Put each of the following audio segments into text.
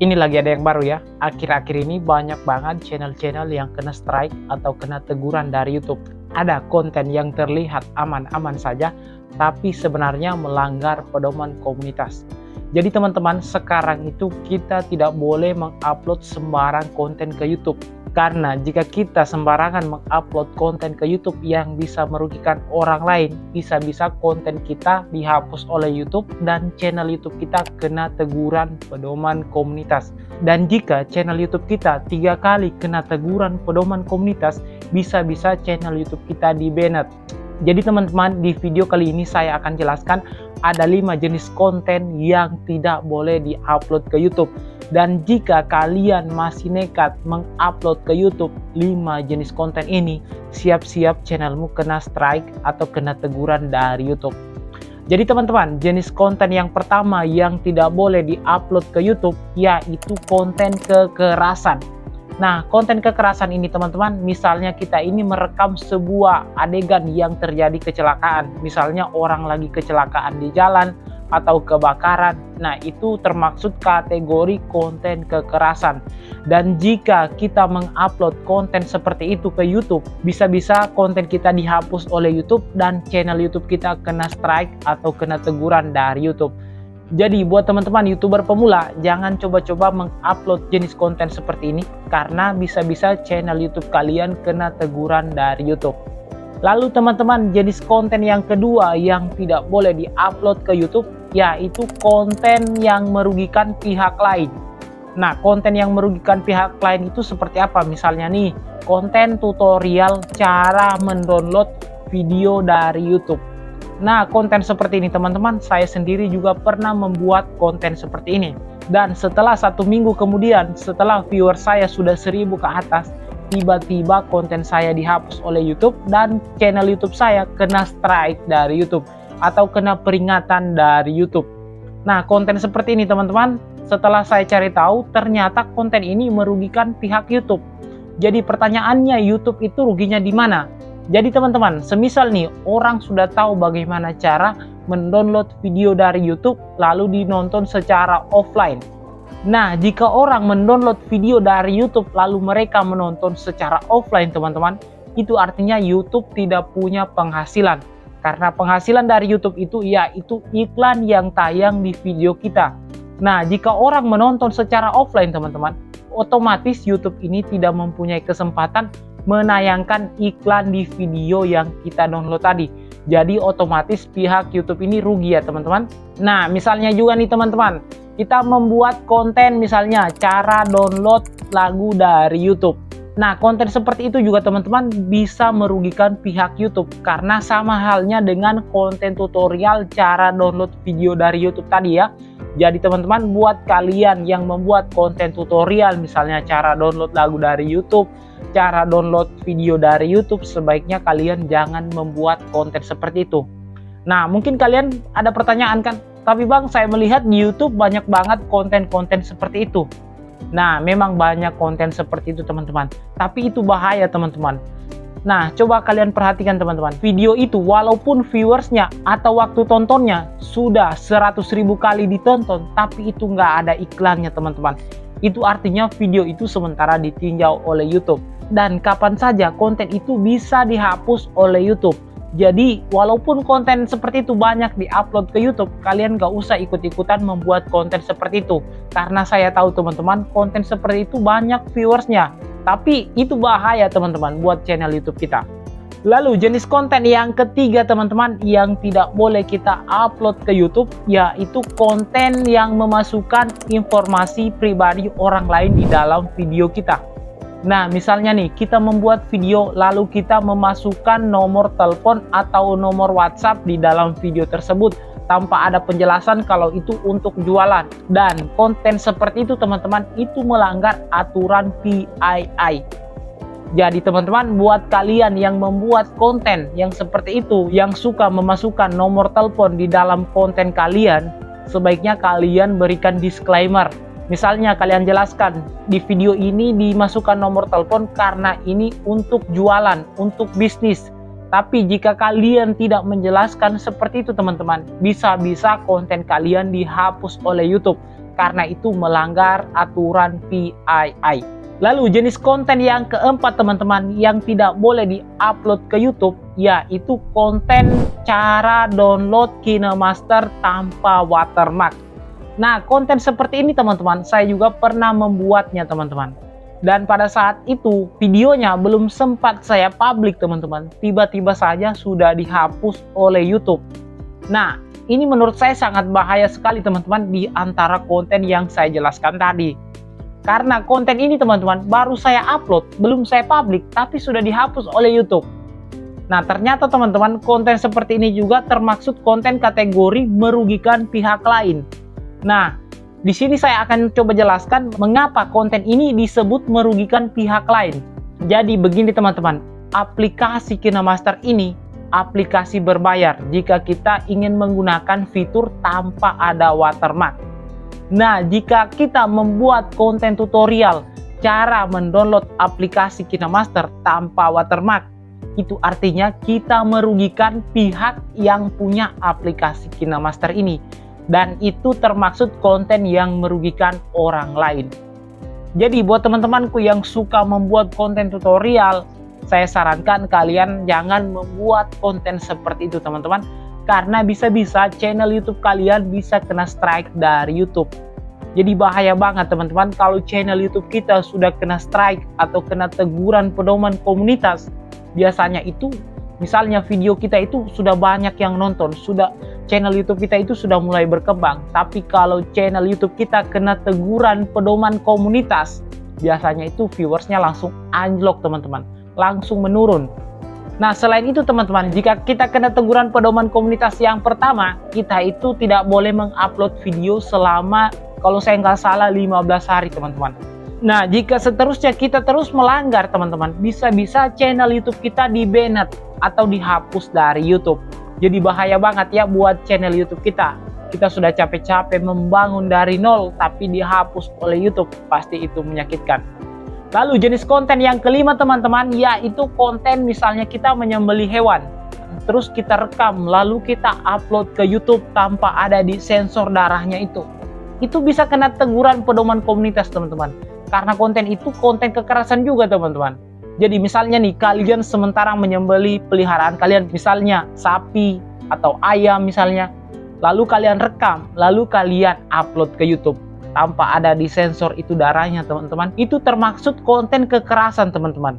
Ini lagi ada yang baru ya. Akhir-akhir ini banyak banget channel-channel yang kena strike atau kena teguran dari YouTube. Ada konten yang terlihat aman-aman saja, tapi sebenarnya melanggar pedoman komunitas. Jadi teman-teman, sekarang itu kita tidak boleh mengupload sembarang konten ke YouTube. Karena jika kita sembarangan mengupload konten ke YouTube yang bisa merugikan orang lain, bisa-bisa konten kita dihapus oleh YouTube dan channel YouTube kita kena teguran pedoman komunitas. Dan jika channel YouTube kita 3 kali kena teguran pedoman komunitas, bisa-bisa channel YouTube kita di-banned. Jadi teman-teman, di video kali ini saya akan jelaskan ada 5 jenis konten yang tidak boleh di-upload ke YouTube. Dan jika kalian masih nekat mengupload ke YouTube 5 jenis konten ini, siap-siap channelmu kena strike atau kena teguran dari YouTube. Jadi teman-teman, jenis konten yang pertama yang tidak boleh di-upload ke YouTube yaitu konten kekerasan. Nah, konten kekerasan ini teman-teman, misalnya kita ini merekam sebuah adegan yang terjadi kecelakaan. Misalnya orang lagi kecelakaan di jalan atau kebakaran. Nah, itu termaksud kategori konten kekerasan. Dan jika kita mengupload konten seperti itu ke YouTube, bisa-bisa konten kita dihapus oleh YouTube dan channel YouTube kita kena strike atau kena teguran dari YouTube. Jadi buat teman-teman YouTuber pemula, jangan coba-coba mengupload jenis konten seperti ini karena bisa-bisa channel YouTube kalian kena teguran dari YouTube. Lalu teman-teman, jenis konten yang kedua yang tidak boleh di-upload ke YouTube yaitu konten yang merugikan pihak lain. Nah, konten yang merugikan pihak lain itu seperti apa? Misalnya nih, konten tutorial cara mendownload video dari YouTube. Nah, konten seperti ini teman-teman, saya sendiri juga pernah membuat konten seperti ini. Dan setelah 1 minggu kemudian, setelah viewer saya sudah 1000 ke atas, tiba-tiba konten saya dihapus oleh YouTube dan channel YouTube saya kena strike dari YouTube atau kena peringatan dari YouTube. Nah, konten seperti ini teman-teman, setelah saya cari tahu, ternyata konten ini merugikan pihak YouTube. Jadi pertanyaannya, YouTube itu ruginya di mana? Jadi teman-teman, semisal nih orang sudah tahu bagaimana cara mendownload video dari YouTube lalu dinonton secara offline. Nah, jika orang mendownload video dari YouTube lalu mereka menonton secara offline teman-teman, itu artinya YouTube tidak punya penghasilan. Karena penghasilan dari YouTube itu yaitu iklan yang tayang di video kita. Nah, jika orang menonton secara offline teman-teman, otomatis YouTube ini tidak mempunyai kesempatan menayangkan iklan di video yang kita download tadi. Jadi otomatis pihak YouTube ini rugi ya teman-teman. Nah, misalnya juga nih teman-teman, kita membuat konten misalnya cara download lagu dari YouTube. Nah, konten seperti itu juga teman-teman bisa merugikan pihak YouTube karena sama halnya dengan konten tutorial cara download video dari YouTube tadi ya. Jadi teman-teman, buat kalian yang membuat konten tutorial misalnya cara download lagu dari YouTube, cara download video dari YouTube, sebaiknya kalian jangan membuat konten seperti itu. Nah, mungkin kalian ada pertanyaan kan, tapi Bang, saya melihat di YouTube banyak banget konten-konten seperti itu. Nah, memang banyak konten seperti itu teman-teman, tapi itu bahaya teman-teman. Nah, coba kalian perhatikan teman-teman, video itu walaupun viewersnya atau waktu tontonnya sudah 100.000 kali ditonton, tapi itu nggak ada iklannya teman-teman. Itu artinya video itu sementara ditinjau oleh YouTube. Dan kapan saja konten itu bisa dihapus oleh YouTube. Jadi walaupun konten seperti itu banyak diupload ke YouTube, kalian gak usah ikut-ikutan membuat konten seperti itu. Karena saya tahu teman-teman, konten seperti itu banyak viewersnya. Tapi itu bahaya teman-teman buat channel YouTube kita. Lalu jenis konten yang ketiga teman-teman yang tidak boleh kita upload ke YouTube yaitu konten yang memasukkan informasi pribadi orang lain di dalam video kita. Nah, misalnya nih, kita membuat video lalu kita memasukkan nomor telepon atau nomor WhatsApp di dalam video tersebut tanpa ada penjelasan kalau itu untuk jualan. Dan konten seperti itu teman-teman, itu melanggar aturan PII. Jadi teman-teman, buat kalian yang membuat konten yang seperti itu, yang suka memasukkan nomor telepon di dalam konten kalian, sebaiknya kalian berikan disclaimer. Misalnya kalian jelaskan di video ini dimasukkan nomor telepon karena ini untuk jualan, untuk bisnis. Tapi jika kalian tidak menjelaskan seperti itu teman-teman, bisa-bisa konten kalian dihapus oleh YouTube. karena itu melanggar aturan PII. Lalu jenis konten yang keempat teman-teman yang tidak boleh di-upload ke YouTube, yaitu konten cara download KineMaster tanpa watermark. Nah, konten seperti ini teman-teman, saya juga pernah membuatnya teman-teman. Dan pada saat itu videonya belum sempat saya publik teman-teman, tiba-tiba saja sudah dihapus oleh YouTube. Nah, ini menurut saya sangat bahaya sekali teman-teman di antara konten yang saya jelaskan tadi. Karena konten ini teman-teman baru saya upload, belum saya publik, tapi sudah dihapus oleh YouTube. Nah, ternyata teman-teman konten seperti ini juga termaksud konten kategori merugikan pihak lain. Nah, di sini saya akan coba jelaskan mengapa konten ini disebut merugikan pihak lain. Jadi begini teman-teman, aplikasi KineMaster ini aplikasi berbayar jika kita ingin menggunakan fitur tanpa ada watermark. Nah, jika kita membuat konten tutorial cara mendownload aplikasi KineMaster tanpa watermark, itu artinya kita merugikan pihak yang punya aplikasi KineMaster ini. Dan itu termaksud konten yang merugikan orang lain. Jadi buat teman-temanku yang suka membuat konten tutorial, saya sarankan kalian jangan membuat konten seperti itu teman-teman. Karena bisa-bisa channel YouTube kalian bisa kena strike dari YouTube. Jadi bahaya banget teman-teman kalau channel YouTube kita sudah kena strike atau kena teguran pedoman komunitas. Biasanya itu misalnya video kita itu sudah banyak yang nonton, channel YouTube kita itu sudah mulai berkembang. Tapi kalau channel YouTube kita kena teguran pedoman komunitas, biasanya itu viewersnya langsung anjlok teman-teman, langsung menurun. Nah, selain itu teman-teman, jika kita kena teguran pedoman komunitas yang pertama, kita itu tidak boleh mengupload video selama, kalau saya nggak salah, 15 hari teman-teman. Nah, jika seterusnya kita terus melanggar teman-teman, bisa-bisa channel YouTube kita di-banned atau dihapus dari YouTube. Jadi bahaya banget ya buat channel YouTube kita. Kita sudah capek-capek membangun dari nol, tapi dihapus oleh YouTube. Pasti itu menyakitkan. Lalu jenis konten yang kelima teman-teman, yaitu konten misalnya kita menyembelih hewan. Terus kita rekam, lalu kita upload ke YouTube tanpa ada di sensor darahnya itu. Itu bisa kena teguran pedoman komunitas teman-teman. Karena konten itu konten kekerasan juga teman-teman. Jadi misalnya nih, kalian sementara menyembelih peliharaan kalian, misalnya sapi atau ayam misalnya. Lalu kalian rekam, lalu kalian upload ke YouTube. Tanpa ada di sensor itu darahnya teman-teman, itu termaksud konten kekerasan teman-teman.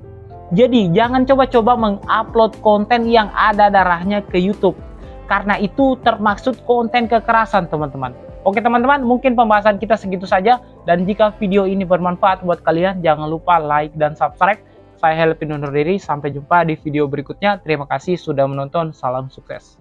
Jadi jangan coba-coba mengupload konten yang ada darahnya ke YouTube, karena itu termaksud konten kekerasan teman-teman. Oke teman-teman, mungkin pembahasan kita segitu saja, dan jika video ini bermanfaat buat kalian, jangan lupa like dan subscribe. Saya Helpin undur diri, sampai jumpa di video berikutnya. Terima kasih sudah menonton, salam sukses.